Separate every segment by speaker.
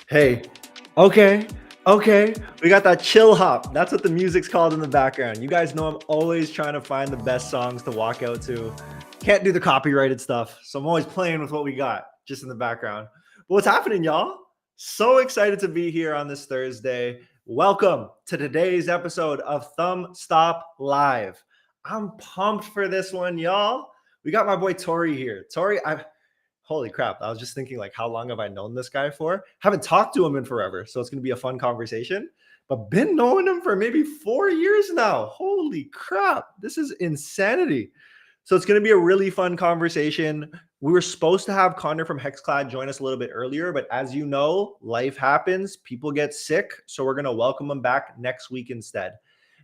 Speaker 1: Hey, okay, we got that chill hop. That's what the music's called in the background. You guys know I'm always trying to find the best songs to walk out to. Can't do the copyrighted stuff, so I'm always playing with what we got just in the background. But what's happening, y'all? So excited to be here on this Thursday. Welcome to today's episode of ThumbstopLive. I'm pumped for this one, y'all. We got my boy Torii here. Torii, holy crap. I was just thinking, like, how long have I known this guy for? Haven't talked to him in forever. So it's going to be a fun conversation, but been knowing him for maybe 4 years now. Holy crap. This is insanity. So it's going to be a really fun conversation. We were supposed to have Connor from Hexclad join us a little bit earlier, but as you know, life happens. People get sick. So we're going to welcome him back next week instead.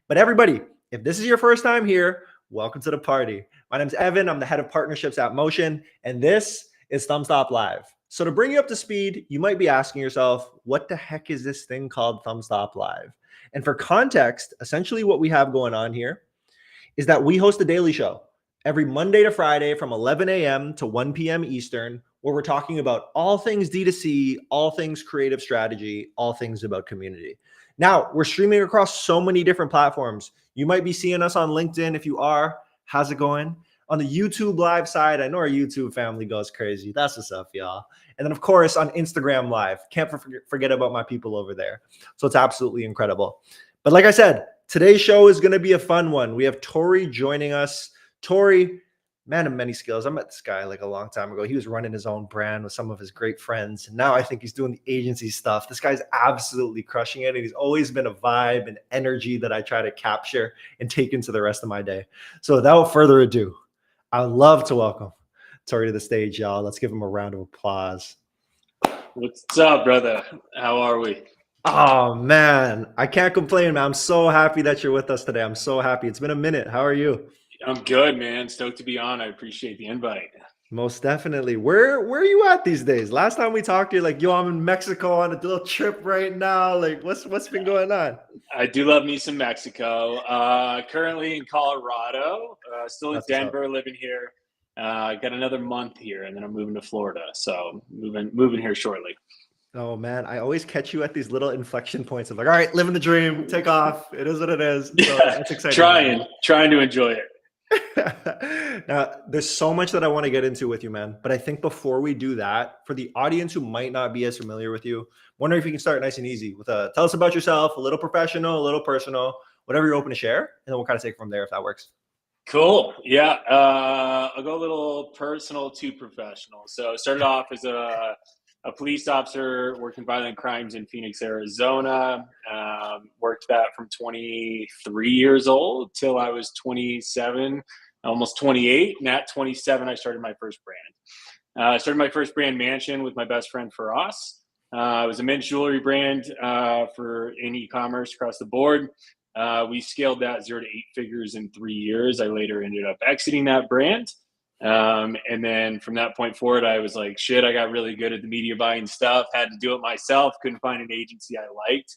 Speaker 1: But everybody, if this is your first time here, welcome to the party. My name's Evan. I'm the head of partnerships at Motion, and this is ThumbstopLive. So to bring you up to speed, you might be asking yourself, what the heck is this thing called ThumbstopLive? And for context, essentially what we have going on here is that we host a daily show every Monday to Friday from 11 a.m. to 1 p.m. Eastern, where we're talking about all things D2C, all things creative strategy, all things about community. Now, we're streaming across so many different platforms. You might be seeing us on LinkedIn. If you are, how's it going? On the YouTube live side, I know our YouTube family goes crazy. That's what's up, y'all. And then, of course, on Instagram Live. Can't forget about my people over there. So it's absolutely incredible. But like I said, today's show is going to be a fun one. We have Torii joining us. Torii, man of many skills. I met this guy like a long time ago. He was running his own brand with some of his great friends. And now I think he's doing the agency stuff. This guy's absolutely crushing it. And he's always been a vibe and energy that I try to capture and take into the rest of my day. So without further ado, I would love to welcome Torii to the stage, y'all. Let's give him a round of applause.
Speaker 2: What's up, brother? How are we?
Speaker 1: Oh, man. I can't complain, man. I'm so happy that you're with us today. I'm so happy. It's been a minute. How are you?
Speaker 2: I'm good, man. Stoked to be on. I appreciate the invite.
Speaker 1: Most definitely. Where are you at these days? Last time we talked, you're like, yo, I'm in Mexico on a little trip right now. Like, what's been going on?
Speaker 2: I do love me some Mexico. Currently in Colorado. Still in Denver, living here. Got another month here, and then I'm moving to Florida. So moving here shortly.
Speaker 1: Oh, man. I always catch you at these little inflection points of like, all right, living the dream, take off. It is what it is. So that's exciting.
Speaker 2: Trying to enjoy it.
Speaker 1: Now, there's so much that I want to get into with you, man. But I think before we do that, for the audience who might not be as familiar with you, wondering if you can start nice and easy with tell us about yourself, a little professional, a little personal, whatever you're open to share, and then we'll kind of take it from there if that works.
Speaker 2: Cool. Yeah. I'll go a little personal to professional. So I started off as a police officer working violent crimes in Phoenix, Arizona. Worked that from 23 years old till I was 27, almost 28. And at 27, I started my first brand. I started my first brand, Mansion, with my best friend Faraz. It was a men's jewelry brand in e-commerce across the board. We scaled that 0 to 8 figures in 3 years. I later ended up exiting that brand. And then from that point forward, I was like, shit, I got really good at the media buying stuff, had to do it myself, couldn't find an agency I liked.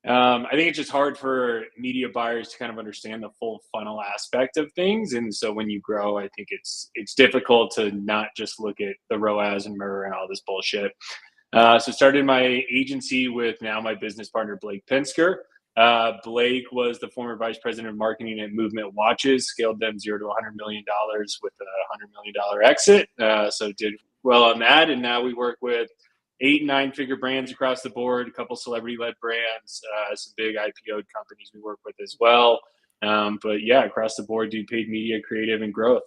Speaker 2: I think it's just hard for media buyers to kind of understand the full funnel aspect of things. And so when you grow, I think it's difficult to not just look at the ROAS and MER and all this bullshit. So started my agency with now my business partner, Blake Pinsker. Blake was the former vice president of marketing at Movement Watches, scaled them $0 to $100 million with a $100 million exit. So did well on that. And now we work with 8 and 9 figure brands across the board, a couple celebrity led brands, some big IPO'd companies we work with as well. But yeah, across the board, do paid media, creative, and growth.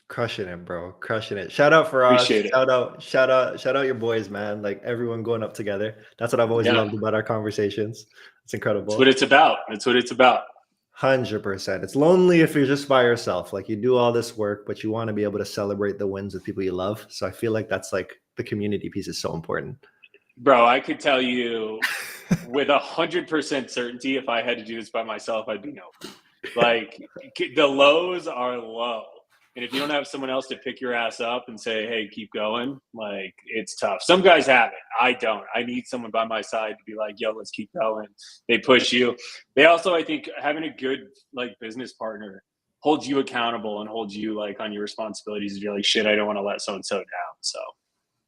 Speaker 1: Crushing it, bro. Crushing it. Shout out for us.
Speaker 2: Appreciate it.
Speaker 1: Shout out your boys, man. Like everyone going up together. That's what I've always loved about our conversations. It's incredible.
Speaker 2: That's what it's about. That's what it's about.
Speaker 1: 100%. It's lonely if you're just by yourself. Like you do all this work, but you want to be able to celebrate the wins with people you love. So I feel like that's like the community piece is so important.
Speaker 2: Bro, I could tell you with 100% certainty, if I had to do this by myself, I'd be no. Like the lows are low. And if you don't have someone else to pick your ass up and say, hey, keep going, like it's tough. Some guys have it. I don't. I need someone by my side to be like, yo, let's keep going. They push you. They also, I think, having a good like business partner holds you accountable and holds you like on your responsibilities. If you're like, shit, I don't want to let so-and-so down.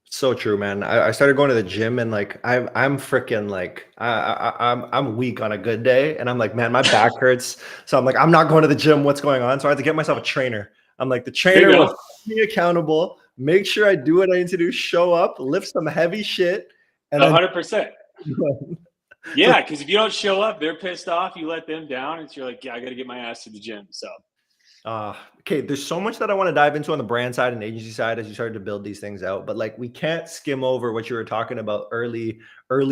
Speaker 1: So true, man. I started going to the gym and like I'm freaking like I'm weak on a good day and I'm like, man, my back hurts. So I'm like, I'm not going to the gym. What's going on? So I had to get myself a trainer. I'm like, the trainer will hold me accountable, make sure I do what I need to do, show up, lift some heavy shit, and
Speaker 2: 100%. Yeah, because if you don't show up, they're pissed off. You let them down, and you're like, yeah, I got to get my ass to the gym. So.
Speaker 1: Okay, there's so much that I want to dive into on the brand side and agency side as you started to build these things out, but like we can't skim over what you were talking about early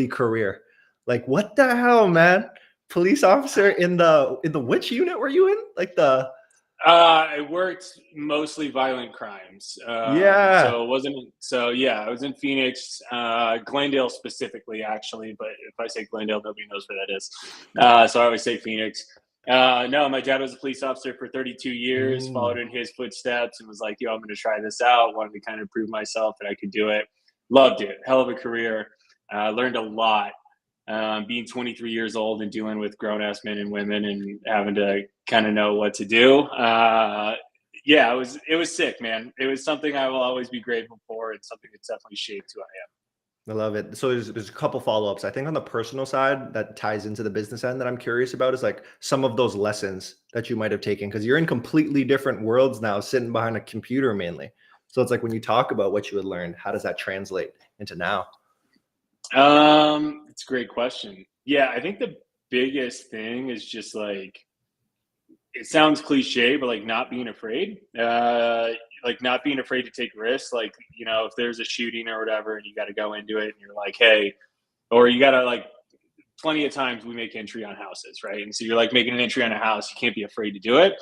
Speaker 1: career. Like what the hell, man? Police officer in the which unit were you in? Like the
Speaker 2: I worked mostly violent crimes.
Speaker 1: Yeah.
Speaker 2: So it wasn't. So yeah, I was in Phoenix, Glendale specifically, actually. But if I say Glendale, nobody knows where that is. So I always say Phoenix. No, my dad was a police officer for 32 years, followed in his footsteps and was like, yo, I'm going to try this out. Wanted to kind of prove myself that I could do it. Loved it. Hell of a career. Learned a lot. Being 23 years old and dealing with grown ass men and women and having to kind of know what to do. Yeah, it was sick, man. It was something I will always be grateful for. It's something that's definitely shaped who I am.
Speaker 1: I love it. So there's a couple follow-ups. I think on the personal side that ties into the business end that I'm curious about is like some of those lessons that you might have taken because you're in completely different worlds now, sitting behind a computer mainly. So it's like when you talk about what you had learned, how does that translate into now?
Speaker 2: It's a great question. Yeah, I think the biggest thing is just like it sounds cliche, but like not being afraid. Like not being afraid to take risks. Like, you know, if there's a shooting or whatever and you got to go into it and you're like, hey, or you got to like plenty of times we make entry on houses, right? And so you're like making an entry on a house, you can't be afraid to do it.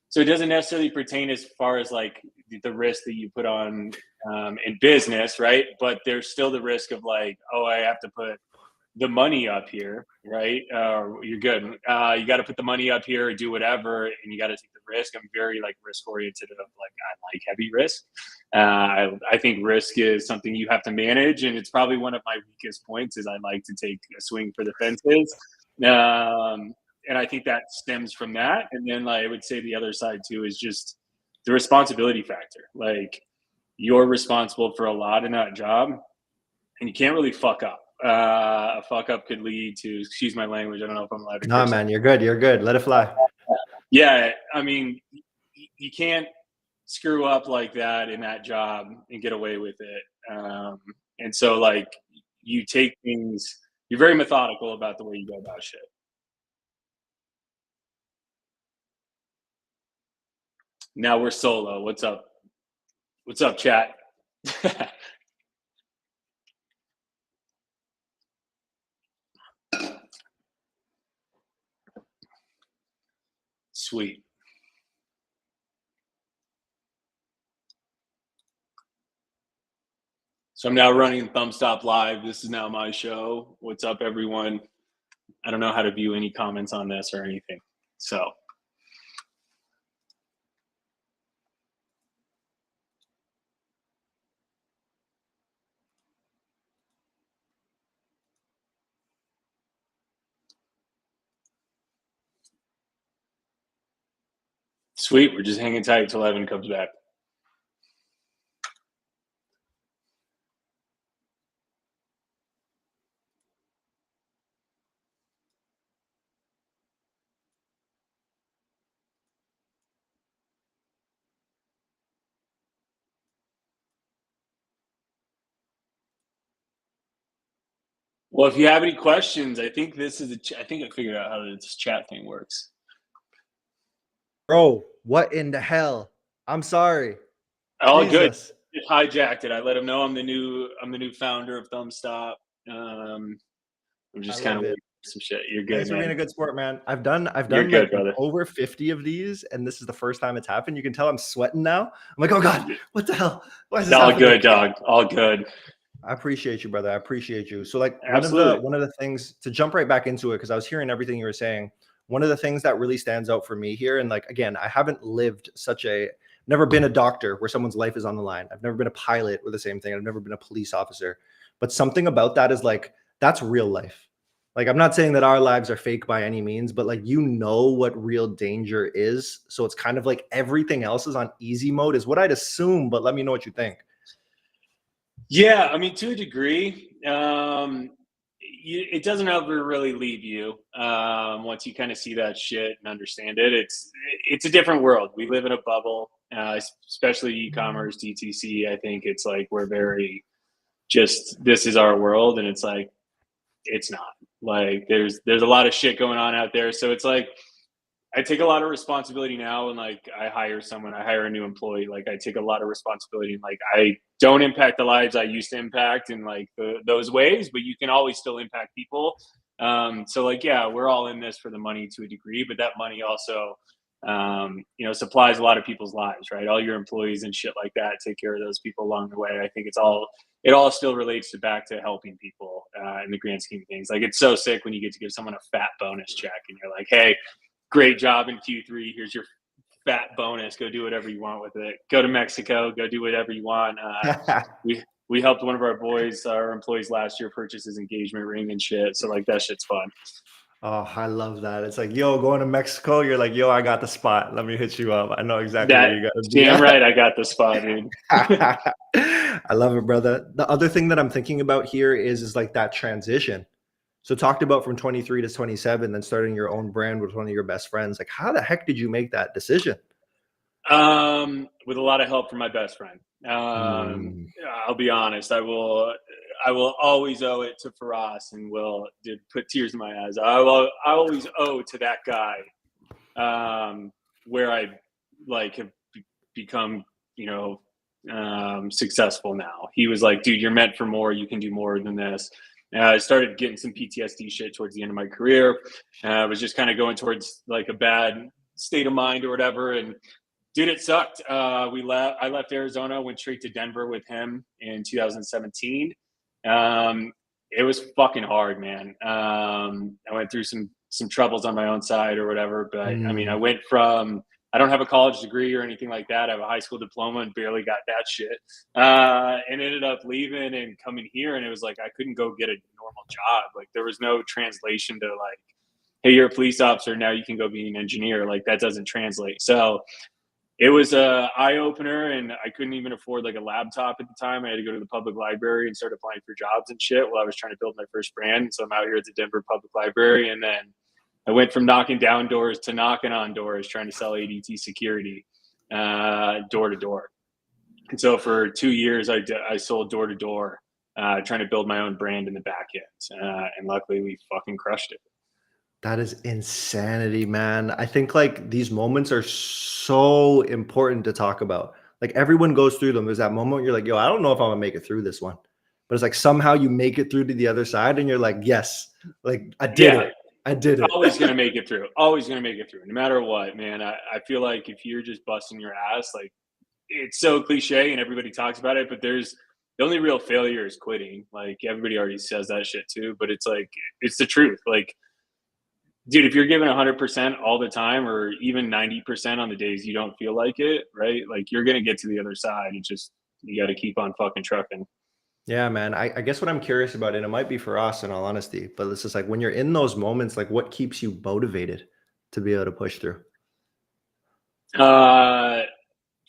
Speaker 2: So it doesn't necessarily pertain as far as like the risk that you put on in business, right? But there's still the risk of like, oh, I have to put the money up here, right? You're good. You got to put the money up here or do whatever, and you got to take the risk. I'm very like risk oriented. Of like I like heavy risk. I think risk is something you have to manage, and it's probably one of my weakest points. Is I like to take a swing for the fences, and I think that stems from that. And then like, I would say the other side too is just the responsibility factor. Like you're responsible for a lot in that job, and you can't really fuck up. A fuck up could lead to, excuse my language, I don't know if I'm allowed to.
Speaker 1: Nah, man, you're good. You're good. Let it fly.
Speaker 2: Yeah, I mean, you can't screw up like that in that job and get away with it. And so, like, you take things, you're very methodical about the way you go about shit. Now we're solo. What's up? What's up, chat? Sweet. So I'm now running ThumbstopLive. This is now my show. What's up, everyone? I don't know how to view any comments on this or anything. So Sweet. We're just hanging tight till Evan comes back. Well, if you have any questions, I think this is I think I figured out how this chat thing works.
Speaker 1: Bro, what in the hell? I'm sorry.
Speaker 2: All
Speaker 1: Jesus.
Speaker 2: good. Just hijacked it. I let him know I'm the new founder of Thumbstop. I'm
Speaker 1: I
Speaker 2: just kind
Speaker 1: love
Speaker 2: of
Speaker 1: it.
Speaker 2: some shit. You're good,
Speaker 1: Thanks for being
Speaker 2: man.
Speaker 1: a good sport, man. I've done
Speaker 2: You're
Speaker 1: like
Speaker 2: good, brother.
Speaker 1: over 50 of these, and this is the first time it's happened. You can tell I'm sweating now. I'm like, oh God, what the hell? Why is this
Speaker 2: All
Speaker 1: happening?
Speaker 2: good, dog. All good.
Speaker 1: I appreciate you, brother. I appreciate you. So, like,
Speaker 2: Absolutely.
Speaker 1: one of the things to jump right back into it, because I was hearing everything you were saying. One of the things that really stands out for me here, and like again, I haven't lived never been a doctor where someone's life is on the line. I've never been a pilot with the same thing. I've never been a police officer. But something about that is like that's real life. Like, I'm not saying that our lives are fake by any means, but like what real danger is. So it's kind of like everything else is on easy mode, is what I'd assume. But let me know what you think.
Speaker 2: Yeah, I mean, to a degree, it doesn't ever really leave you once you kind of see that shit and understand it. It's a different world. We live in a bubble, especially e-commerce, DTC. I think it's like we're very just this is our world, and it's like it's not. Like there's a lot of shit going on out there, so it's like I take a lot of responsibility now when like I hire a new employee. Like I take a lot of responsibility and like I don't impact the lives I used to impact in like those ways, but you can always still impact people. So like, yeah, we're all in this for the money to a degree, but that money also, supplies a lot of people's lives, right? All your employees and shit like that, take care of those people along the way. I think it all still relates to back to helping people in the grand scheme of things. Like it's so sick when you get to give someone a fat bonus check and you're like, hey, great job in Q3. Here's your fat bonus. Go do whatever you want with it. Go to Mexico. Go do whatever you want. We helped one of our employees last year purchase his engagement ring and shit. So like that shit's fun.
Speaker 1: Oh, I love that. It's like, yo, going to Mexico. You're like, yo, I got the spot. Let me hit you up. I know exactly where
Speaker 2: That
Speaker 1: you got to be
Speaker 2: damn
Speaker 1: at.
Speaker 2: right, I got the spot, dude.
Speaker 1: I love it, brother. The other thing that I'm thinking about here is like that transition. So talked about from 23 to 27, then starting your own brand with one of your best friends. Like, how the heck did you make that decision?
Speaker 2: With a lot of help from my best friend.
Speaker 1: Mm.
Speaker 2: I'll be honest. I will always owe it to Faraz, and did put tears in my eyes. I always owe to that guy. Where I like have become, successful now. He was like, dude, you're meant for more. You can do more than this. I started getting some PTSD shit towards the end of my career. I was just kind of going towards like a bad state of mind or whatever. And dude, it sucked. I left Arizona, went straight to Denver with him in 2017. It was fucking hard, man. I went through some troubles on my own side or whatever, but I mean, I don't have a college degree or anything like that. I have a high school diploma and barely got that shit. And ended up leaving and coming here, and it was like I couldn't go get a normal job. Like there was no translation to like, hey, you're a police officer, now you can go be an engineer. Like that doesn't translate. So it was a eye opener, and I couldn't even afford like a laptop at the time. I had to go to the public library and start applying for jobs and shit while I was trying to build my first brand. So I'm out here at the Denver Public Library, and then I went from knocking down doors to knocking on doors, trying to sell ADT security door to door. And so for 2 years, I sold door to door, trying to build my own brand in the back end. And luckily, we fucking crushed it.
Speaker 1: That is insanity, man. I think like these moments are so important to talk about. Like everyone goes through them. There's that moment where you're like, yo, I don't know if I'm gonna make it through this one. But it's like somehow you make it through to the other side and you're like, yes, like I did
Speaker 2: Yeah,
Speaker 1: it. I did it.
Speaker 2: always gonna make it through. Always gonna make it through, no matter what, man. I feel like if you're just busting your ass, like it's so cliche and everybody talks about it, but the only real failure is quitting. Like everybody already says that shit too, but it's like it's the truth. Like, dude, if you're giving 100% all the time, or even 90% on the days you don't feel like it, right? Like you're gonna get to the other side. It's just you got to keep on fucking trucking.
Speaker 1: Yeah, man. I guess what I'm curious about, and it might be for us in all honesty, but it's just like when you're in those moments, like what keeps you motivated to be able to push through?
Speaker 2: Uh,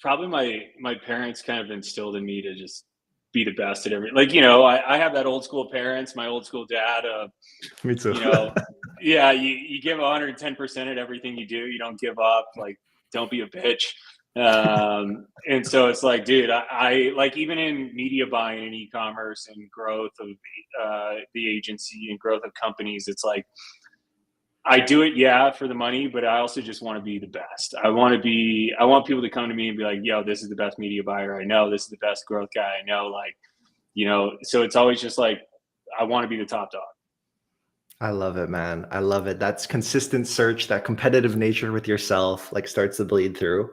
Speaker 2: Probably my parents kind of instilled in me to just be the best at every, like, I have that old school parents, my old school dad,
Speaker 1: Me too.
Speaker 2: you know, yeah, you give 110% at everything you do. You don't give up. Like, don't be a bitch. And so it's like, dude, I like, even in media buying and e-commerce and growth of the agency and growth of companies, it's like, I do it, yeah, for the money, but I also just want to be the best. I want people to come to me and be like, yo, this is the best media buyer I know. This is the best growth guy I know. Like, so it's always just like, I want to be the top dog.
Speaker 1: I love it, man. I love it. That's consistent search, that competitive nature with yourself, like starts to bleed through.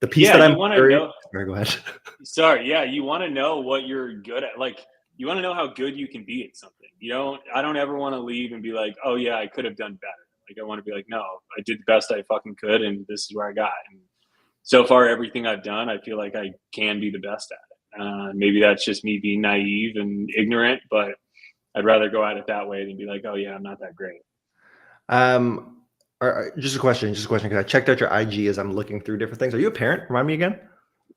Speaker 1: The piece
Speaker 2: Yeah.
Speaker 1: that
Speaker 2: You
Speaker 1: I'm
Speaker 2: want to
Speaker 1: curious.
Speaker 2: know,
Speaker 1: Sorry, go ahead.
Speaker 2: sorry. Yeah. You want to know what you're good at. Like, you want to know how good you can be at something. I don't ever want to leave and be like, oh yeah, I could have done better. Like, I want to be like, no, I did the best I fucking could. And this is where I got. And so far, everything I've done, I feel like I can be the best at it. Maybe that's just me being naive and ignorant, but I'd rather go at it that way than be like, oh yeah, I'm not that great.
Speaker 1: Um, just a question, because I checked out your IG as I'm looking through different things. Are you a parent? Remind me again.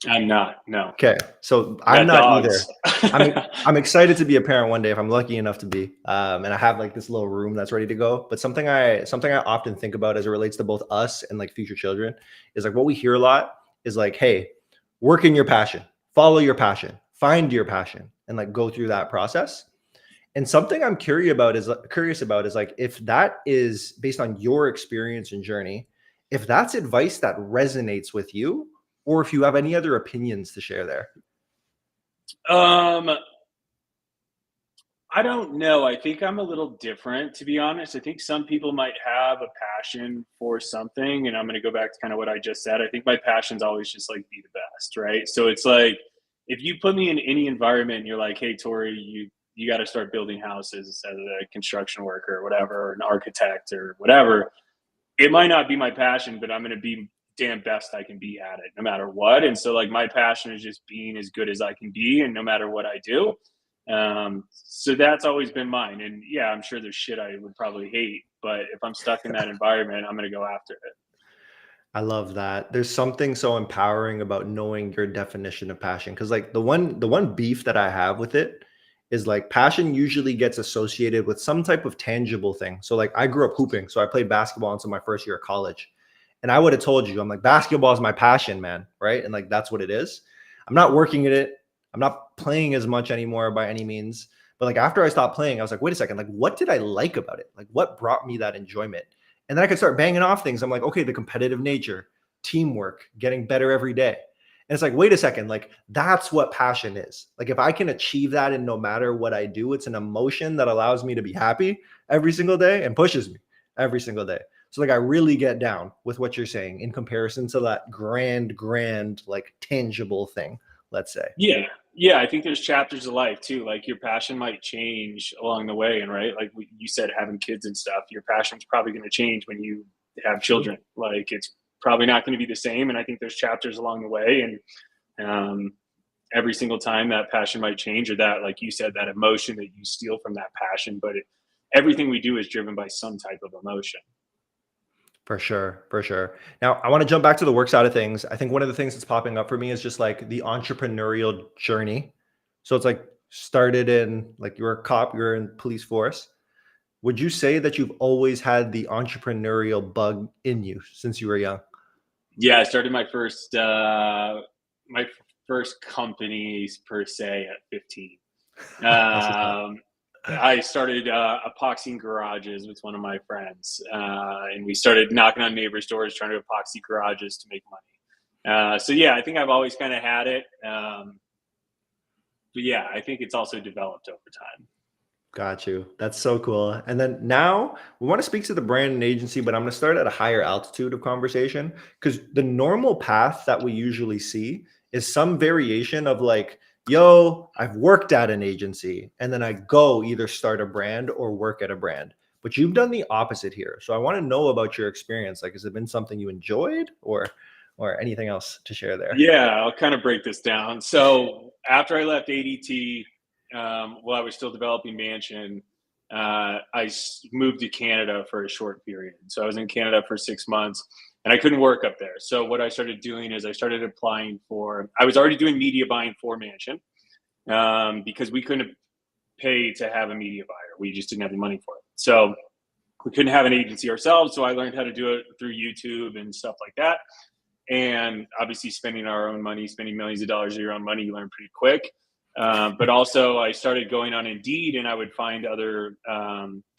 Speaker 2: I'm not. No,
Speaker 1: Okay, so
Speaker 2: I
Speaker 1: I'm
Speaker 2: got
Speaker 1: not
Speaker 2: dogs.
Speaker 1: either. I'm excited to be a parent one day if I'm lucky enough to be. And I have like this little room that's ready to go. But something I often think about as it relates to both us and like future children is like what we hear a lot is like, hey, work in your passion, follow your passion, find your passion, and like go through that process. And something I'm curious about is like if that is based on your experience and journey, if that's advice that resonates with you, or if you have any other opinions to share there.
Speaker 2: um, I don't know. I think I'm a little different, to be honest. I think some people might have a passion for something, and I'm going to go back to kind of what I just said. I think my passion's always just like be the best, right? So it's like, if you put me in any environment and you're like, hey, Torii, you got to start building houses as a construction worker or whatever, or an architect or whatever, it might not be my passion, but I'm going to be damn best I can be at it no matter what. And so like my passion is just being as good as I can be, and no matter what I do. So that's always been mine. And yeah, I'm sure there's shit I would probably hate, but if I'm stuck in that environment, I'm going to go after it.
Speaker 1: I love that. There's something so empowering about knowing your definition of passion. Cause like the one beef that I have with it is like passion usually gets associated with some type of tangible thing. So like I grew up hooping. So I played basketball until my first year of college. And I would have told you, I'm like, basketball is my passion, man. Right. And like that's what it is. I'm not working at it. I'm not playing as much anymore by any means. But like after I stopped playing, I was like, wait a second, like what did I like about it? Like what brought me that enjoyment? And then I could start banging off things. I'm like, okay, the competitive nature, teamwork, getting better every day. And it's like, wait a second, like that's what passion is. Like if I can achieve that and no matter what I do, it's an emotion that allows me to be happy every single day and pushes me every single day. So like I really get down with what you're saying in comparison to that grand, like tangible thing, let's say.
Speaker 2: Yeah. Yeah. I think there's chapters of life too. Like your passion might change along the way. And right, like you said, having kids and stuff, your passion's probably going to change when you have
Speaker 1: True.
Speaker 2: children. Like it's probably not going to be the same. And I think there's chapters along the way. And every single time that passion might change, or that, like you said, that emotion that you steal from that passion. But everything we do is driven by some type of emotion.
Speaker 1: For sure, for sure. Now, I want to jump back to the work side of things. I think one of the things that's popping up for me is just like the entrepreneurial journey. So it's like started in like you're a cop, you're in police force. Would you say that you've always had the entrepreneurial bug in you since you were young?
Speaker 2: Yeah, I started my first companies per se at 15.
Speaker 1: That's what's up.
Speaker 2: Um, I started epoxying garages with one of my friends, and we started knocking on neighbors' doors trying to epoxy garages to make money. So yeah, I think I've always kind of had it, but yeah, I think it's also developed over time.
Speaker 1: Got you. That's so cool. And then now we want to speak to the brand and agency, but I'm going to start at a higher altitude of conversation because the normal path that we usually see is some variation of like, yo, I've worked at an agency and then I go either start a brand or work at a brand. But you've done the opposite here. So I want to know about your experience. Like, has it been something you enjoyed or anything else to share there?
Speaker 2: Yeah, I'll kind of break this down. So after I left ADT, while I was still developing Mansion, moved to Canada for a short period. So I was in Canada for 6 months. and I couldn't work up there. So what I started doing is I started applying for. I was already doing media buying for Mansion because we couldn't pay to have a media buyer. We just didn't have the money for it. So we couldn't have an agency ourselves. So I learned how to do it through YouTube and stuff like that. And obviously spending our own money, spending millions of dollars of your own money, you learn pretty quick. But also I started going on Indeed, and I would find other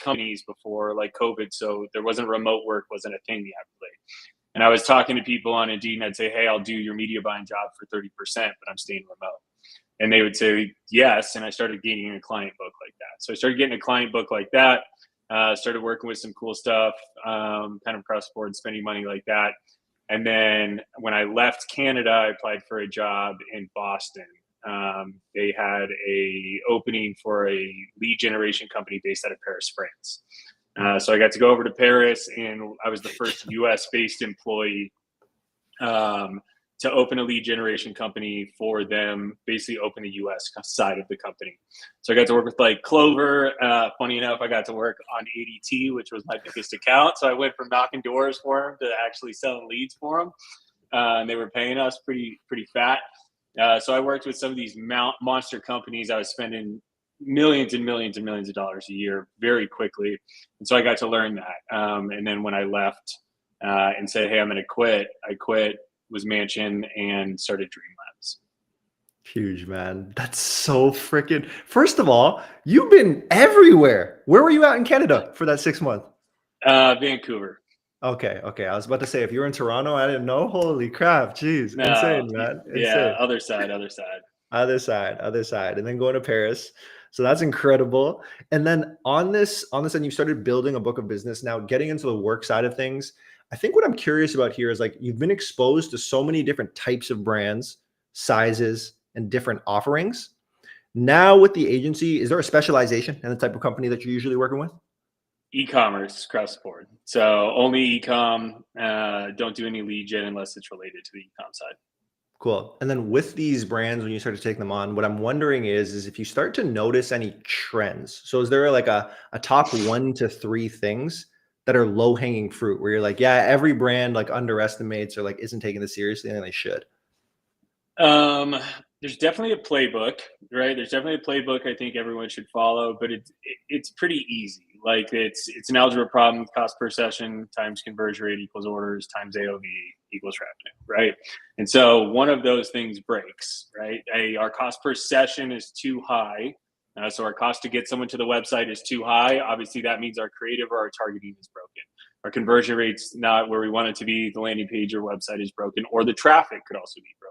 Speaker 2: companies before like COVID. So there wasn't remote work, wasn't a thing yet really. And I was talking to people on Indeed, and I'd say, hey, I'll do your media buying job for 30%, but I'm staying remote. And they would say yes. And I started gaining a client book like that. So I started getting a client book like that. Started working with some cool stuff, kind of cross board, spending money like that. And then when I left Canada, I applied for a job in Boston. They had a opening for a lead generation company based out of Paris, France. So I got to go over to Paris, and I was the first US based employee to open a lead generation company for them, basically open the US side of the company. So I got to work with like Clover. Funny enough, I got to work on ADT, which was my biggest account. So I went from knocking doors for them to actually selling leads for them. And they were paying us pretty fat. So I worked with some of these monster companies. I was spending millions and millions and millions of dollars a year very quickly. And so I got to learn that. And then when I left and said, hey, I'm going to quit, I quit, was Mansion, and started Dream Labs.
Speaker 1: Huge, man. That's so freaking. First of all, you've been everywhere. Where were you at in Canada for that 6 months?
Speaker 2: Vancouver.
Speaker 1: Okay. I was about to say, if you were in Toronto, I didn't know. Holy crap. Jeez.
Speaker 2: No,
Speaker 1: Insane, man. Insane.
Speaker 2: Yeah, other side.
Speaker 1: Other side. And then going to Paris. So that's incredible. And then on this end, you started building a book of business. Now getting into the work side of things, I think what I'm curious about here is like you've been exposed to so many different types of brands, sizes, and different offerings. Now with the agency, is there a specialization in the type of company that you're usually working with?
Speaker 2: E-commerce across the board. So only e-com. Don't do any lead gen unless it's related to the e-com side.
Speaker 1: Cool. And then with these brands, when you start to take them on, what I'm wondering is if you start to notice any trends. So is there like a top 1 to 3 things that are low hanging fruit where you're like, yeah, every brand like underestimates or like isn't taking this seriously and they should?
Speaker 2: There's definitely a playbook, right? There's definitely a playbook I think everyone should follow, but it's pretty easy. Like it's an algebra problem: cost per session times conversion rate equals orders times AOV equals revenue, right? And so one of those things breaks, right? Our cost per session is too high. So our cost to get someone to the website is too high. Obviously, that means our creative or our targeting is broken. Our conversion rate's not where we want it to be. The landing page or website is broken, or the traffic could also be broken.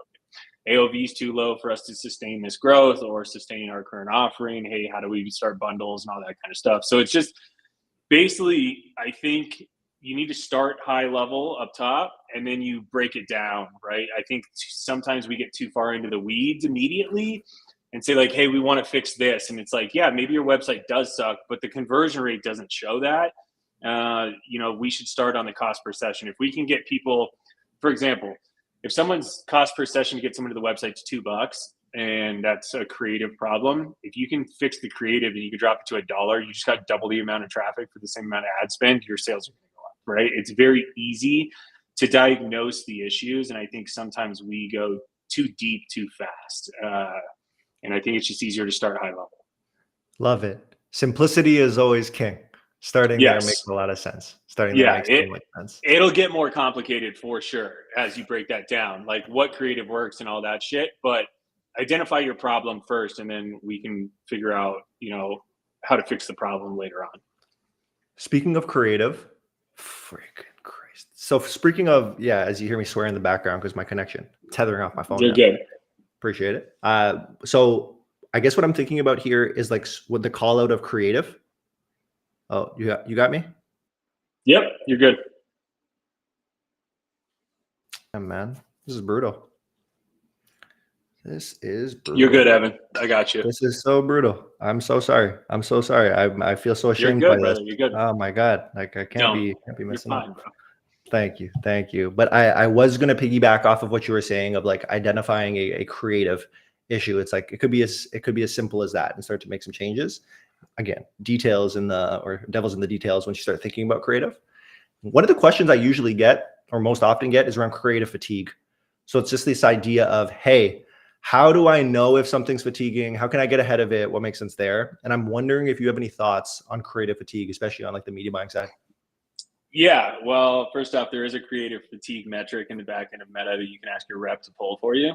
Speaker 2: AOV is too low for us to sustain this growth or sustain our current offering. Hey, how do we start bundles and all that kind of stuff? So it's just basically, I think you need to start high level up top and then you break it down, right? I think sometimes we get too far into the weeds immediately and say like, hey, we want to fix this. And it's like, yeah, maybe your website does suck, but the conversion rate doesn't show that. We should start on the cost per session. If we can get people, for example, if someone's cost per session to get someone to the website is $2 and that's a creative problem, if you can fix the creative and you can drop it to $1, you just got double the amount of traffic for the same amount of ad spend, your sales are going to go up, right? It's very easy to diagnose the issues. And I think sometimes we go too deep, too fast. And I think it's just easier to start high level.
Speaker 1: Love it. Simplicity is always king. Starting there makes a lot of sense. Makes so much sense.
Speaker 2: It'll get more complicated for sure as you break that down, like what creative works and all that shit. But identify your problem first, and then we can figure out, how to fix the problem later on.
Speaker 1: Speaking of creative, freaking Christ. So speaking of, as you hear me swear in the background because my connection tethering off my phone.
Speaker 2: You're good.
Speaker 1: Appreciate it. So I guess what I'm thinking about here is like with the call out of creative. Oh, you got me?
Speaker 2: Yep, you're good.
Speaker 1: Yeah, man, this is brutal.
Speaker 2: You're good, Evan. I got you.
Speaker 1: This is so brutal. I'm so sorry. I feel so ashamed
Speaker 2: by
Speaker 1: this.
Speaker 2: You're good.
Speaker 1: Oh my God. Like I can't be messing
Speaker 2: fine,
Speaker 1: up.
Speaker 2: Bro.
Speaker 1: Thank you. But I was going to piggyback off of what you were saying of like identifying a creative issue. It's like, it could be as simple as that and start to make some changes. Again, devil's in the details when you start thinking about creative. One of the questions I usually get or most often get is around creative fatigue. So it's just this idea of, hey, how do I know if something's fatiguing? How can I get ahead of it? What makes sense there? And I'm wondering if you have any thoughts on creative fatigue, especially on like the media buying side.
Speaker 2: Yeah, well, first off, there is a creative fatigue metric in the back end of Meta that you can ask your rep to pull for you.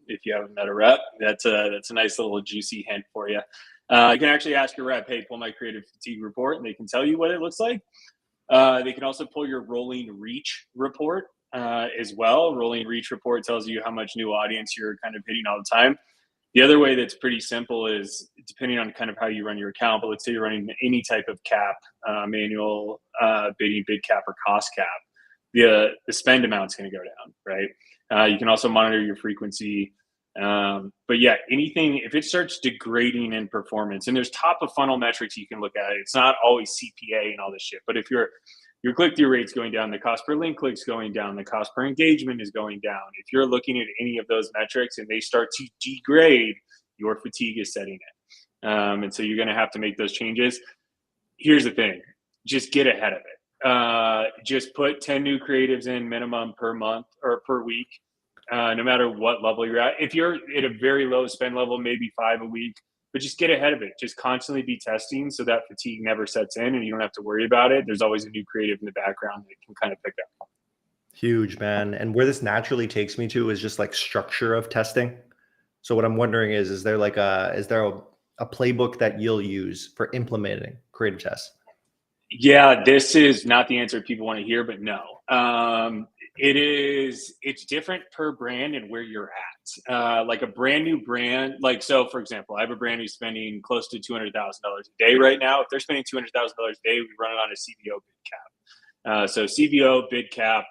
Speaker 2: If you haven't met a rep, that's a nice little juicy hint for you. You can actually ask your rep, hey, pull my creative fatigue report, and they can tell you what it looks like. They can also pull your rolling reach report as well. Rolling reach report tells you how much new audience you're kind of hitting all the time. The other way that's pretty simple is depending on kind of how you run your account, but let's say you're running any type of cap, manual bidding, bid cap, or cost cap, the spend amount's going to go down, right? You can also monitor your frequency. But yeah, anything, if it starts degrading in performance, and there's top of funnel metrics you can look at, it's not always CPA and all this shit, but if your click-through rate's going down, the cost per link click's going down, the cost per engagement is going down. If you're looking at any of those metrics and they start to degrade, your fatigue is setting in. And so you're going to have to make those changes. Here's the thing, just get ahead of it. Just put 10 new creatives in minimum per month or per week, no matter what level you're at. If you're at a very low spend level, maybe 5 a week, but just get ahead of it. Just constantly be testing so that fatigue never sets in and you don't have to worry about it. There's always a new creative in the background that can kind of pick up.
Speaker 1: Huge, man. And where this naturally takes me to is just like structure of testing. So what I'm wondering is there a playbook that you'll use for implementing creative tests?
Speaker 2: Yeah, this is not the answer people want to hear, but no. It's different per brand and where you're at. Like a brand new brand, like, so for example, I have a brand who's spending close to $200,000 a day right now. If they're spending $200,000 a day, we run it on a CVO bid cap. So CVO bid cap,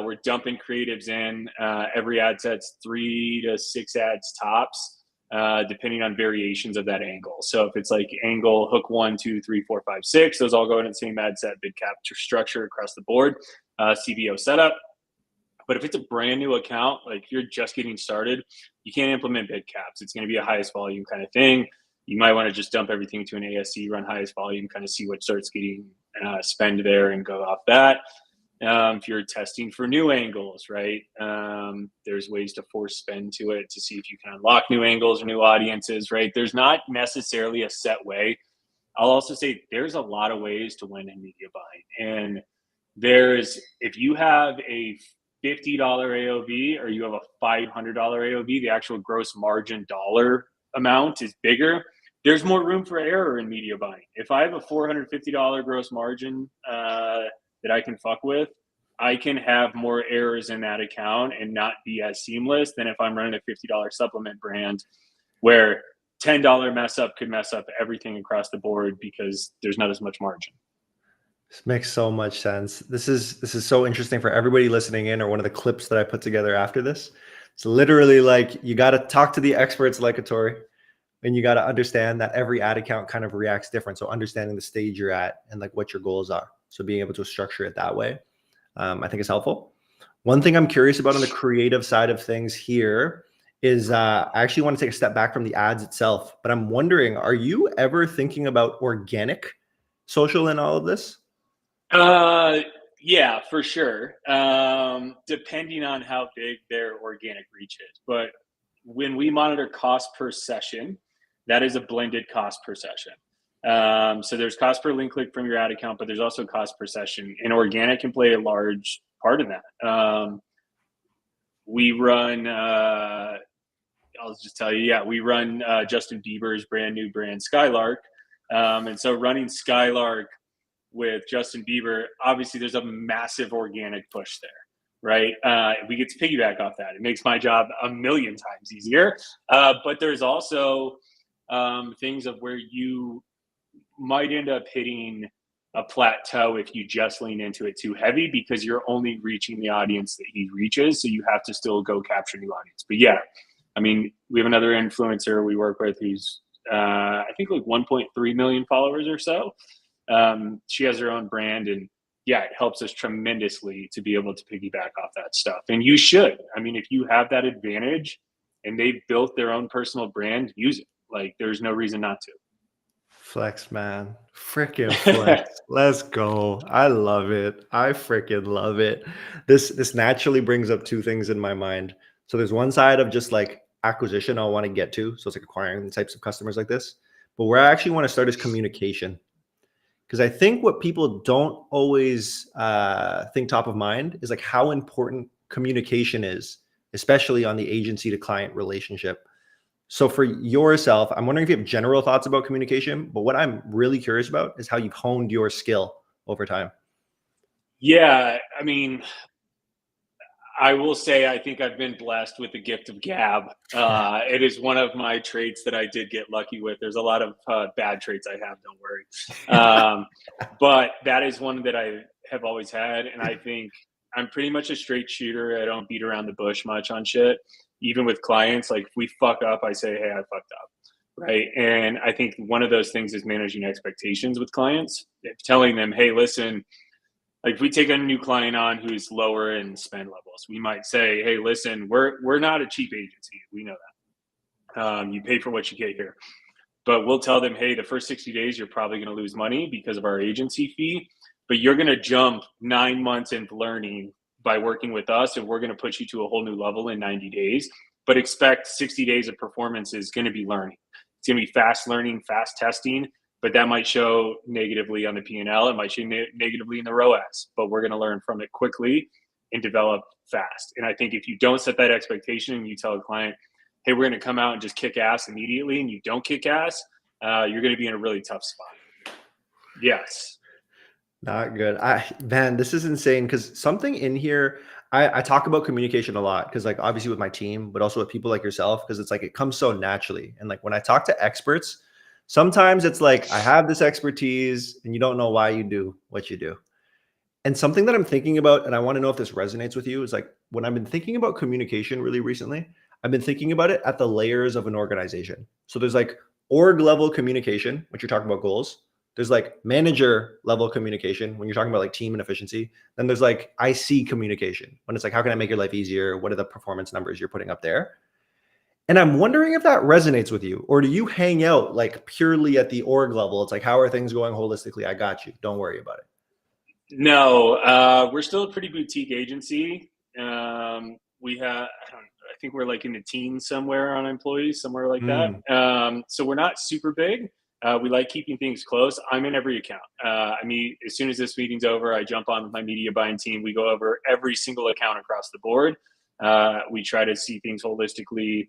Speaker 2: we're dumping creatives in. Every ad set's 3 to 6 ads tops, depending on variations of that angle. So if it's like angle hook 1, 2, 3, 4, 5, 6, those all go in the same ad set bid cap structure across the board. CVO setup. But if it's a brand new account, like you're just getting started, you can't implement bid caps. It's going to be a highest volume kind of thing. You might want to just dump everything to an ASC, run highest volume, kind of see what starts getting spend there and go off that. If you're testing for new angles, right, there's ways to force spend to it to see if you can unlock new angles or new audiences, right? There's not necessarily a set way. I'll also say there's a lot of ways to win in media buying. And if you have a $50 AOV or you have a $500 AOV, the actual gross margin dollar amount is bigger. There's more room for error in media buying. If I have a $450 gross margin that I can fuck with, I can have more errors in that account and not be as seamless than if I'm running a $50 supplement brand where $10 mess up could mess up everything across the board because there's not as much margin.
Speaker 1: This makes so much sense. This is so interesting for everybody listening in, or one of the clips that I put together after this. It's literally like you got to talk to the experts like a Torii, and you got to understand that every ad account kind of reacts different. So understanding the stage you're at and like what your goals are. So being able to structure it that way, I think is helpful. One thing I'm curious about on the creative side of things here is I actually want to take a step back from the ads itself, but I'm wondering, are you ever thinking about organic social in all of this?
Speaker 2: Yeah, for sure. Depending on how big their organic reach is. But when we monitor cost per session, that is a blended cost per session. So there's cost per link click from your ad account, but there's also cost per session, and organic can play a large part in that. We run, I'll just tell you, yeah, we run Justin Bieber's brand new brand Skylark. And so running Skylark with Justin Bieber, obviously there's a massive organic push there, right? We get to piggyback off that. It makes my job a million times easier. But there's also things of where you might end up hitting a plateau if you just lean into it too heavy because you're only reaching the audience that he reaches. So you have to still go capture new audience. But yeah, I mean, we have another influencer we work with who's, I think like 1.3 million followers or so. She has her own brand, and yeah, it helps us tremendously to be able to piggyback off that stuff. And you should. I mean, if you have that advantage and they've built their own personal brand, use it. Like, there's no reason not to.
Speaker 1: Flex, man. Freaking flex. Let's go. I love it. I freaking love it. This naturally brings up two things in my mind. So there's one side of just like acquisition I want to get to. So it's like acquiring the types of customers like this. But where I actually want to start is communication. Because I think what people don't always think top of mind is like how important communication is, especially on the agency to client relationship. So for yourself, I'm wondering if you have general thoughts about communication, but what I'm really curious about is how you've honed your skill over time.
Speaker 2: Yeah, I mean, I will say I think I've been blessed with the gift of gab. It is one of my traits that I did get lucky with. There's a lot of bad traits I have, don't worry. But that is one that I have always had. And I think I'm pretty much a straight shooter. I don't beat around the bush much on shit. Even with clients, like if we fuck up, I say, hey, I fucked up. Right. And I think one of those things is managing expectations with clients, telling them, hey, listen, like if we take a new client on who's lower in spend levels, we might say, hey, listen, we're not a cheap agency. We know that. You pay for what you get here. But we'll tell them, hey, the first 60 days, you're probably going to lose money because of our agency fee, but you're going to jump 9 months into learning by working with us, and we're going to put you to a whole new level in 90 days. But expect 60 days of performance is going to be learning. It's going to be fast learning, fast testing, but that might show negatively on the P&L. It might show negatively in the ROAS, but we're going to learn from it quickly and develop fast. And I think if you don't set that expectation and you tell a client, hey, we're going to come out and just kick ass immediately, and you don't kick ass, you're going to be in a really tough spot. Yes.
Speaker 1: Not good. Man, this is insane because something in here, I talk about communication a lot because like obviously with my team, but also with people like yourself, because it's like it comes so naturally. And like when I talk to experts, sometimes it's like I have this expertise and you don't know why you do what you do. And something that I'm thinking about, and I want to know if this resonates with you, is like when I've been thinking about communication really recently, I've been thinking about it at the layers of an organization. So there's like org level communication, which you're talking about goals. There's like manager level communication when you're talking about like team and efficiency. Then there's like IC communication when it's like, how can I make your life easier? What are the performance numbers you're putting up there? And I'm wondering if that resonates with you, or do you hang out like purely at the org level? It's like, how are things going holistically? I got you. Don't worry about it.
Speaker 2: No, we're still a pretty boutique agency. We have, I think we're like in the teens somewhere on employees, somewhere like that. So we're not super big. We like keeping things close. I'm in every account. I mean, as soon as this meeting's over, I jump on with my media buying team. We go over every single account across the board. We try to see things holistically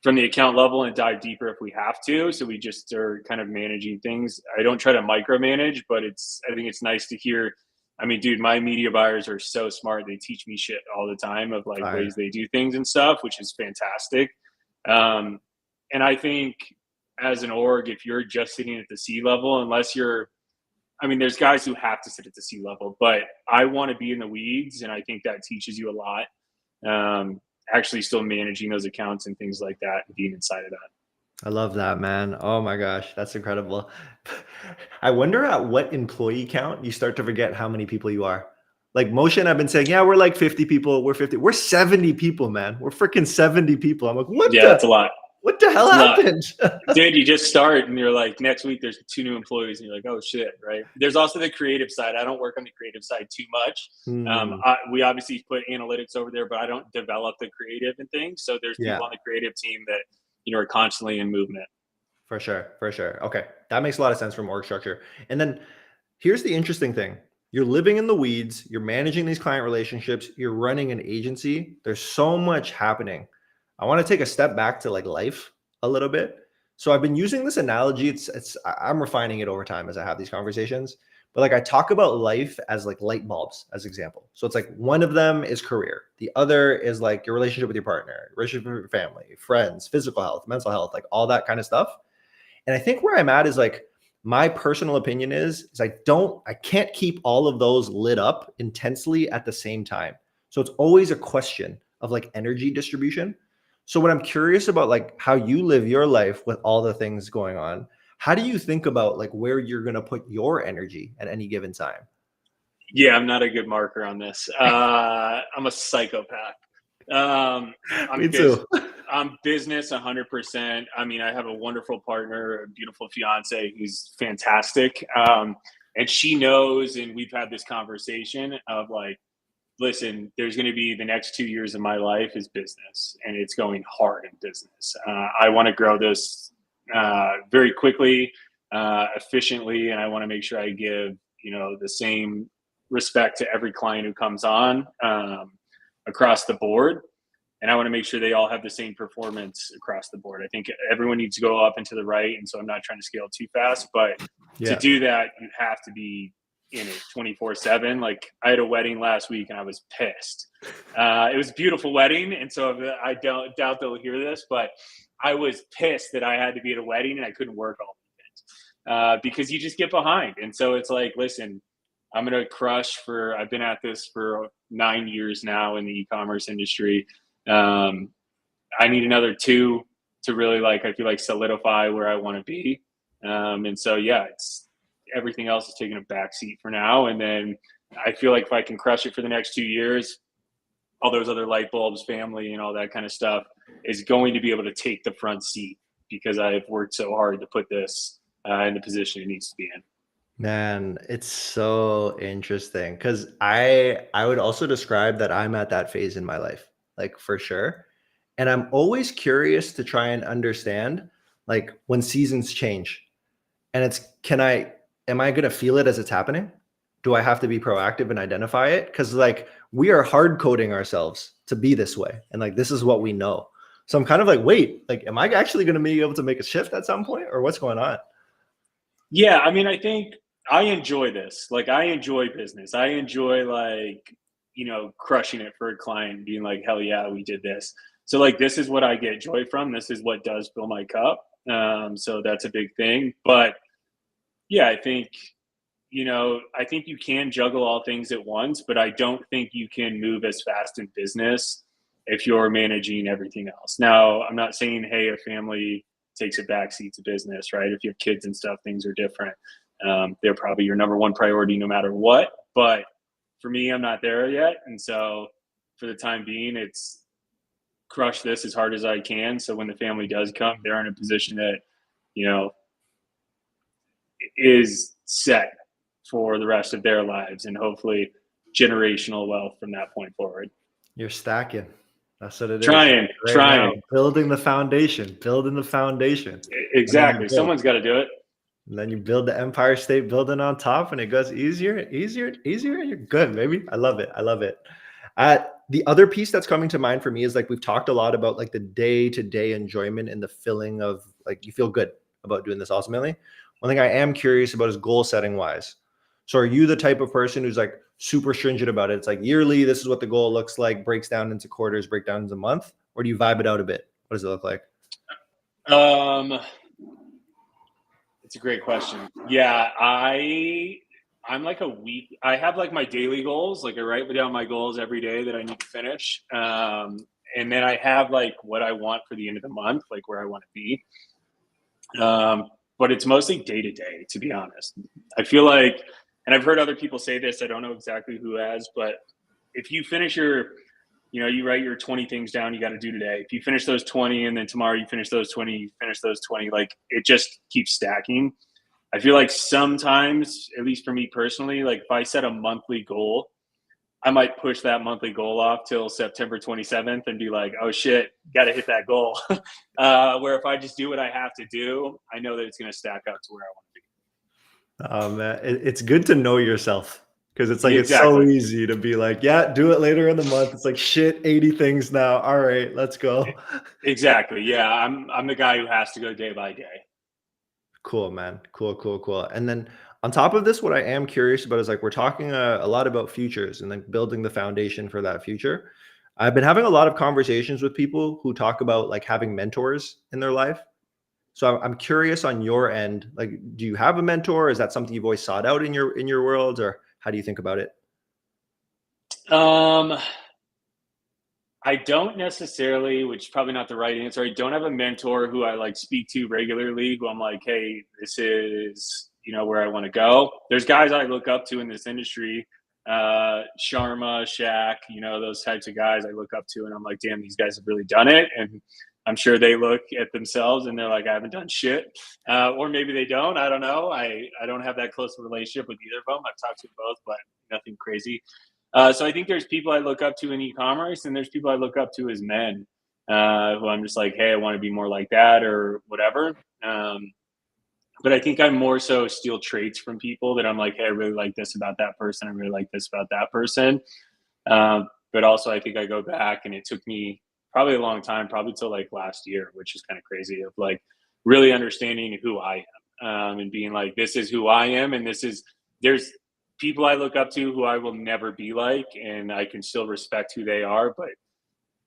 Speaker 2: from the account level and dive deeper if we have to. So we just are kind of managing things. I don't try to micromanage, but I think it's nice to hear. I mean, dude, my media buyers are so smart. They teach me shit all the time of like ways they do things and stuff, which is fantastic. And I think as an org, if you're just sitting at the C level, I mean, there's guys who have to sit at the C level, but I want to be in the weeds. And I think that teaches you a lot. Actually still managing those accounts and things like that and being inside of that.
Speaker 1: I love that, man. Oh my gosh, that's incredible. I wonder at what employee count you start to forget how many people you are. Like Motion, I've been saying, yeah, we're like 50 people. We're 50. We're 70 people, man. We're freaking 70 people. I'm like,
Speaker 2: That's a lot.
Speaker 1: What the hell happened?
Speaker 2: Dude, you just start and you're like, next week there's 2 new employees and you're like, oh shit, right? There's also the creative side. I don't work on the creative side too much. We obviously put analytics over there, but I don't develop the creative and things. So there's people on the creative team that, are constantly in movement.
Speaker 1: For sure. Okay. That makes a lot of sense from org structure. And then here's the interesting thing. You're living in the weeds. You're managing these client relationships. You're running an agency. There's so much happening. I want to take a step back to like life a little bit. So I've been using this analogy. I'm refining it over time as I have these conversations. But like I talk about life as like light bulbs as example. So it's like one of them is career. The other is like your relationship with your partner, relationship with your family, friends, physical health, mental health, like all that kind of stuff. And I think where I'm at is like my personal opinion is I can't keep all of those lit up intensely at the same time. So it's always a question of like energy distribution. So what I'm curious about, like how you live your life with all the things going on, how do you think about like where you're going to put your energy at any given time?
Speaker 2: Yeah, I'm not a good marker on this. I'm a psychopath.
Speaker 1: Me too.
Speaker 2: Business 100%. I mean, I have a wonderful partner, a beautiful fiance who's fantastic. And she knows, and we've had this conversation of like, listen, there's going to be the next 2 years of my life is business, and it's going hard in business. I want to grow this very quickly, efficiently, and I want to make sure I give, the same respect to every client who comes on across the board. And I want to make sure they all have the same performance across the board. I think everyone needs to go up and to the right. And so I'm not trying to scale too fast, but to do that, you have to be in it 24/7. Like I had a wedding last week and I was pissed. It was a beautiful wedding. And so I don't doubt they'll hear this, but I was pissed that I had to be at a wedding and I couldn't work all weekend because you just get behind. And so it's like, listen, I'm going to crush I've been at this for 9 years now in the e-commerce industry. I need another 2 to really I feel like solidify where I want to be. And so, yeah, everything else is taking a back seat for now. And then I feel like if I can crush it for the next 2 years, all those other light bulbs, family and all that kind of stuff is going to be able to take the front seat because I've worked so hard to put this in the position it needs to be in.
Speaker 1: Man, it's so interesting because I would also describe that I'm at that phase in my life, like for sure. And I'm always curious to try and understand like when seasons change. And am I gonna feel it as it's happening? Do I have to be proactive and identify it? Because like we are hard coding ourselves to be this way. And like this is what we know. So I'm kind of like, wait, like am I actually gonna be able to make a shift at some point or what's going on?
Speaker 2: Yeah, I mean, I think I enjoy this. Like, I enjoy business. I enjoy crushing it for a client, being like, hell yeah, we did this. So like, this is what I get joy from. This is what does fill my cup. So that's a big thing. But yeah, I think you can juggle all things at once, but I don't think you can move as fast in business if you're managing everything else. Now, I'm not saying, hey, a family takes a backseat to business, right? If you have kids and stuff, things are different. They're probably your number one priority no matter what. But for me, I'm not there yet. And so for the time being, it's crush this as hard as I can. So when the family does come, they're in a position that, is set for the rest of their lives and hopefully generational wealth from that point forward.
Speaker 1: You're stacking. That's what it is.
Speaker 2: Trying.
Speaker 1: Now, building the foundation.
Speaker 2: Exactly. Someone's got to do it.
Speaker 1: And then you build the Empire State Building on top and it goes easier. And you're good, baby. I love it. The other piece that's coming to mind for me is like, we've talked a lot about like the day-to-day enjoyment and the feeling of like, you feel good about doing this ultimately. One thing I am curious about is goal setting wise. So are you the type of person who's like super stringent about it? It's like yearly, this is what the goal looks like, breaks down into quarters, break down into month, or do you vibe it out a bit? What does it look like?
Speaker 2: It's a great question. Yeah, I'm like a week. I have like my daily goals. Like I write down my goals every day that I need to finish. And then I have like what I want for the end of the month, like where I want to be. But it's mostly day to day, to be honest. I feel like, and I've heard other people say this, I don't know exactly who has, but if you finish you write your 20 things down you got to do today. If you finish those 20 and then tomorrow you finish those 20, like it just keeps stacking. I feel like sometimes, at least for me personally, like if I set a monthly goal, I might push that monthly goal off till September 27th and be like, oh shit, got to hit that goal. Where if I just do what I have to do, I know that it's going to stack up to where I want to be.
Speaker 1: Oh man, it's good to know yourself because it's like,
Speaker 2: Exactly.
Speaker 1: It's so easy to be like, yeah, do it later in the month. It's like, shit, 80 things now. All right, let's go.
Speaker 2: Exactly. Yeah. I'm the guy who has to go day by day.
Speaker 1: Cool, man. Cool. And then on top of this, what I am curious about is like, we're talking a lot about futures and like building the foundation for that future. I've been having a lot of conversations with people who talk about like having mentors in their life. So I'm curious on your end, like, do you have a mentor? Is that something you've always sought out in your world, or how do you think about it?
Speaker 2: I don't necessarily, which is probably not the right answer. I don't have a mentor who I like speak to regularly, who I'm like, hey, this is, where I want to go. There's guys I look up to in this industry, Sharma, Shaq, those types of guys I look up to, and I'm like, damn, these guys have really done it. And I'm sure they look at themselves and they're like, I haven't done shit. Or maybe they don't. I don't know. I don't have that close of a relationship with either of them. I've talked to them both, but nothing crazy. So I think there's people I look up to in e-commerce, and there's people I look up to as men, who I'm just like, hey, I want to be more like that or whatever. But I think I'm more so steal traits from people that I'm like, hey, I really like this about that person. I really like this about that person. But also I think I go back, and it took me probably a long time, probably till like last year, which is kind of crazy, of like really understanding who I am, and being like, this is who I am. And there's people I look up to who I will never be like, and I can still respect who they are, but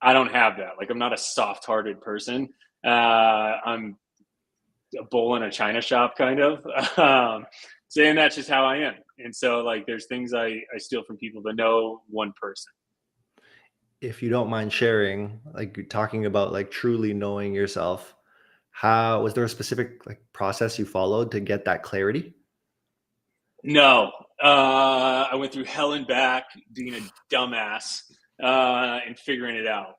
Speaker 2: I don't have that. Like, I'm not a soft hearted person. I'm a bull in a china shop kind of. And that's just how I am. And so like there's things I steal from people, but no one person.
Speaker 1: If you don't mind sharing, like you're talking about like truly knowing yourself, how was there a specific like process you followed to get that clarity?
Speaker 2: No, I went through hell and back being a dumbass, and figuring it out,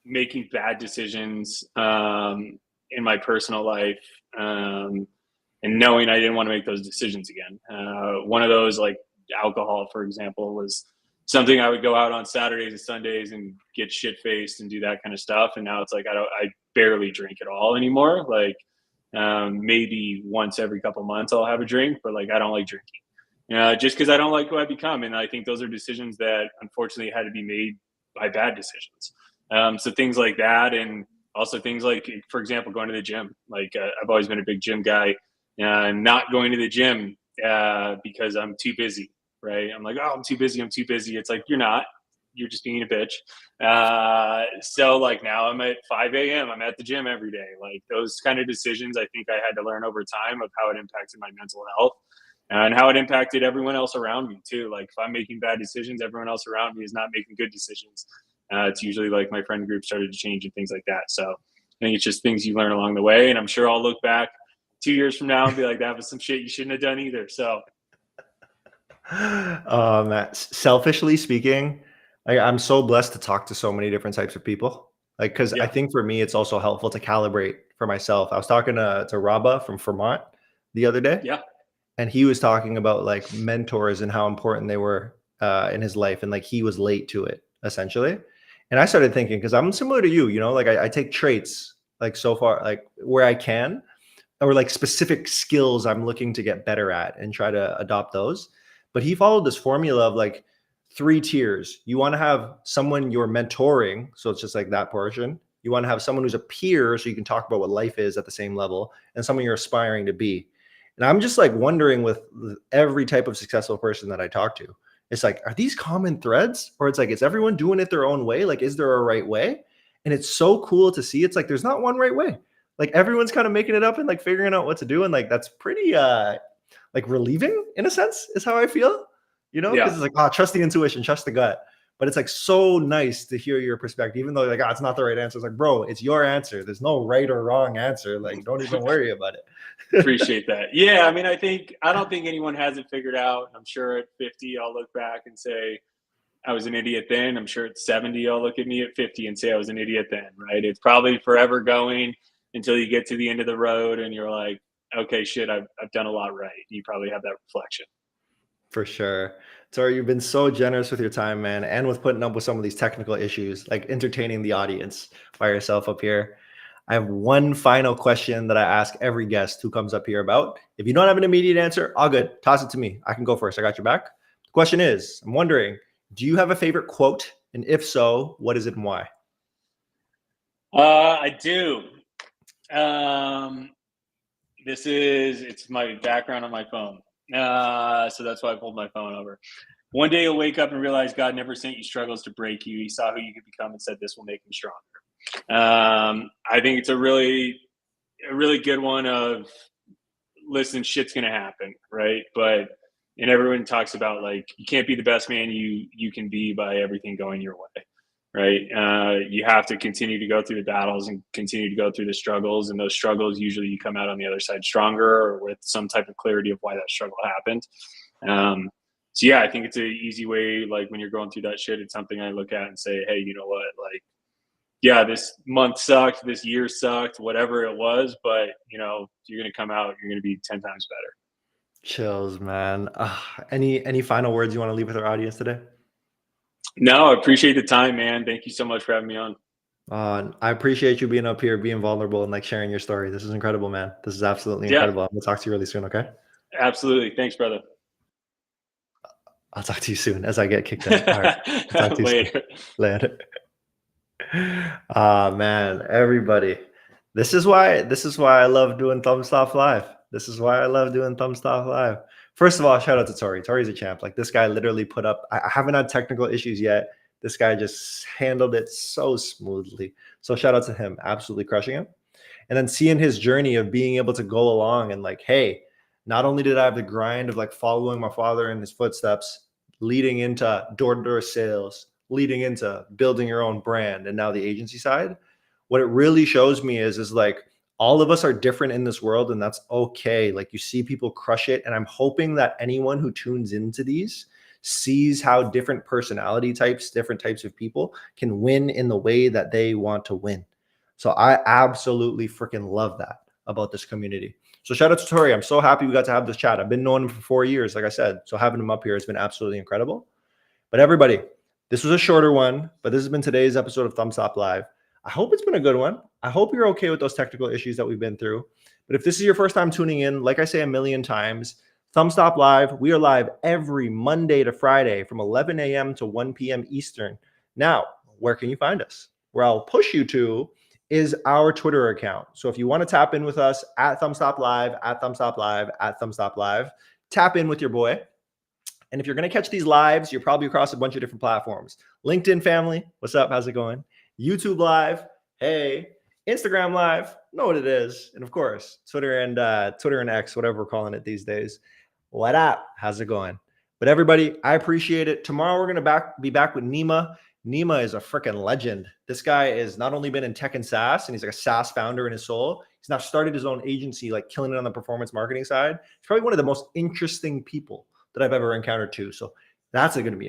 Speaker 2: making bad decisions, in my personal life, and knowing I didn't want to make those decisions again. One of those, like alcohol, for example, was something I would go out on Saturdays and Sundays and get shit faced and do that kind of stuff. And now it's like I barely drink at all anymore. Like, maybe once every couple months I'll have a drink, but like I don't like drinking, just because I don't like who I become. And I think those are decisions that unfortunately had to be made by bad decisions. So things like that, and also things like, for example, going to the gym. Like, I've always been a big gym guy, not going to the gym because I'm too busy. Right? I'm like, oh, I'm too busy. I'm too busy. It's like, you're not. You're just being a bitch. So like now I'm at 5 a.m. I'm at the gym every day. Like those kind of decisions, I think I had to learn over time of how it impacted my mental health and how it impacted everyone else around me too. Like if I'm making bad decisions, everyone else around me is not making good decisions. It's usually like my friend group started to change and things like that. So I think it's just things you learn along the way. And I'm sure I'll look back 2 years from now and be like, that was some shit you shouldn't have done either. So
Speaker 1: Selfishly speaking, I'm so blessed to talk to so many different types of people. Like, because I
Speaker 2: yeah,
Speaker 1: think for me, it's also helpful to calibrate for myself. I was talking to Rabba from Vermont the other day,
Speaker 2: yeah,
Speaker 1: and he was talking about like mentors and how important they were in his life, and like he was late to it essentially. And I started thinking, because I'm similar to you, like I take traits like so far, like where I can, or like specific skills I'm looking to get better at and try to adopt those. But he followed this formula of like 3 tiers. You want to have someone you're mentoring, so it's just like that portion. You want to have someone who's a peer, so you can talk about what life is at the same level, and someone you're aspiring to be. And I'm just like wondering with every type of successful person that I talk to, it's like, are these common threads? Or it's like, is everyone doing it their own way? Like, is there a right way? And it's so cool to see. It's like, there's not one right way. Like everyone's kind of making it up and like figuring out what to do. And like, that's pretty like relieving in a sense is how I feel, because
Speaker 2: yeah.
Speaker 1: it's like, trust the intuition, trust the gut. But it's like so nice to hear your perspective, even though like, it's not the right answer. It's like, bro, it's your answer. There's no right or wrong answer. Like, don't even worry about it.
Speaker 2: Appreciate that. Yeah, I mean, I don't think anyone has it figured out. I'm sure at 50, I'll look back and say I was an idiot then. I'm sure at 70, I'll look at me at 50 and say I was an idiot then. Right? It's probably forever going until you get to the end of the road and you're like, okay, shit, I've done a lot right. You probably have that reflection.
Speaker 1: For sure. Tori, you've been so generous with your time, man, and with putting up with some of these technical issues, like entertaining the audience by yourself up here. I have one final question that I ask every guest who comes up here about. If you don't have an immediate answer, all good. Toss it to me. I can go first. I got your back. The question is, I'm wondering, do you have a favorite quote? And if so, what is it and why?
Speaker 2: I do. Um, it's my background on my phone. So that's why I pulled my phone over. One day you'll wake up and realize God never sent you struggles to break you. He saw who you could become and said, this will make me stronger. I think it's a really good one of, listen, shit's going to happen. Right. And everyone talks about like, you can't be the best man you can be by everything going your way. Right. You have to continue to go through the battles and continue to go through the struggles. And those struggles, usually you come out on the other side stronger or with some type of clarity of why that struggle happened. So yeah, I think it's an easy way. Like when you're going through that shit, it's something I look at and say, hey, you know what? Like yeah, this month sucked, this year sucked, whatever it was, but you're gonna come out, you're gonna be 10 times better.
Speaker 1: Chills, man. Any final words you want to leave with our audience today?
Speaker 2: No, I appreciate the time, man. Thank you so much for having me on.
Speaker 1: I appreciate you being up here, being vulnerable, and like sharing your story. This is incredible, man. This is absolutely
Speaker 2: Yeah,
Speaker 1: incredible. I'm gonna talk to you really soon. Okay.
Speaker 2: absolutely. Thanks, brother.
Speaker 1: I'll talk to you soon as I get kicked out. All right. I'll talk to you soon.
Speaker 2: Later.
Speaker 1: Later. Ah, man, everybody. This is why I love doing Thumbstop Live. This is why I love doing Thumbstop Live. First of all, shout out to Torii. Tori's a champ. Like this guy literally put up. I haven't had technical issues yet. This guy just handled it so smoothly. So shout out to him, absolutely crushing him. And then seeing his journey of being able to go along and like, hey, not only did I have the grind of like following my father in his footsteps, leading into door-to-door sales, leading into building your own brand, and now the agency side, what it really shows me is like all of us are different in this world, and that's okay. Like you see people crush it, and I'm hoping that anyone who tunes into these sees how different personality types, different types of people can win in the way that they want to win. So I absolutely freaking love that about this community. So shout out to Torii. I'm so happy we got to have this chat. I've been knowing him for 4 years, like I said. So having him up here has been absolutely incredible. But everybody, this was a shorter one, but this has been today's episode of Thumbstop Live. I hope it's been a good one. I hope you're okay with those technical issues that we've been through. But if this is your first time tuning in, like I say a million times, Thumbstop Live, we are live every Monday to Friday from 11 a.m. to 1 p.m. Eastern. Now, where can you find us? Where I'll push you to is our Twitter account. So if you want to tap in with us at ThumbstopLive, at ThumbstopLive, at ThumbstopLive, tap in with your boy. And if you're going to catch these lives, you're probably across a bunch of different platforms. LinkedIn family, what's up? How's it going? YouTube Live, hey. Instagram Live, know what it is. And of course, Twitter and X, whatever we're calling it these days. What up? How's it going? But everybody, I appreciate it. Tomorrow we're going to be back with Nima. Nima is a freaking legend. This guy has not only been in tech and SaaS, and he's like a SaaS founder in his soul. He's now started his own agency, like killing it on the performance marketing side. He's probably one of the most interesting people that I've ever encountered too. So that's going to be